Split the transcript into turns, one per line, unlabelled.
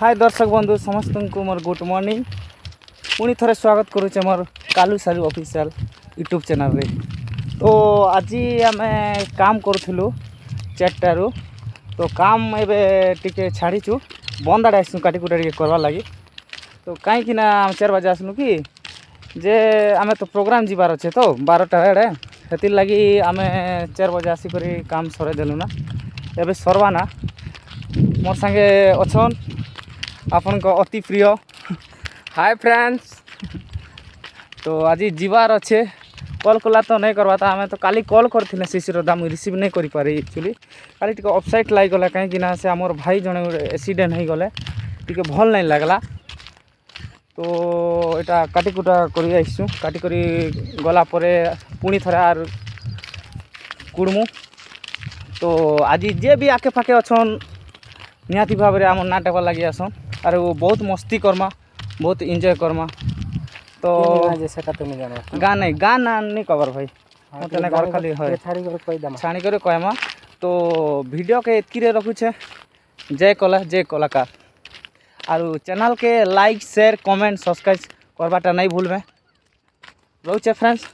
हाय दर्शक बंधु समस्त को मोर गुड मॉर्निंग पुणी थे स्वागत करुचे मोर कालू सालू ऑफिशियल यूट्यूब चैनल रे। तो आज आम काम करूँ 4टारू तो काम एवं टे छाड़ीचु बंद आड़े आसू काटिकुटा टे करवा लगी। तो कहीं 4 बजे आसलु कि जे आम तो प्रोग्राम जीवार अच्छे तो 12टा आड़े से लगी आम 4 बजे आसिक काम सर देलु ना एवं सरवा ना मोर संगे अच्छन आपन को अति प्रिय हाय फ्रेंड्स। तो आज जीवार अच्छे कॉल कला तो नहीं करवा आम तो काली कॉल करते शिशिर दाम रिसीव नहीं करी पारे एक्चुअली काली टिके ऑफसाइट लाग गला कहीं से आमर भाई जने एक्सीडेंट हो गले टिके भल नहीं लगला। तो यहाँ काटिकुटा कर आसू काटिक गला पुणी थे आर कुड़मु। तो आज जे भी आके पाखे अच्छन निहाती भाव में आम नाटक लगी आसन आर बहुत मस्ती करमा बहुत एंजॉय करमा। तो गाँ नहीं गाँ ना नहीं कवर भाई मत घर खाली छाणी कर कहमा। तो वीडियो के एतकी रखुचे जय कला जय कलाकार आरु चैनल के लाइक शेयर कमेंट सब्सक्राइब करवाटा नहीं भूलबे। रोचे फ्रेंड्स।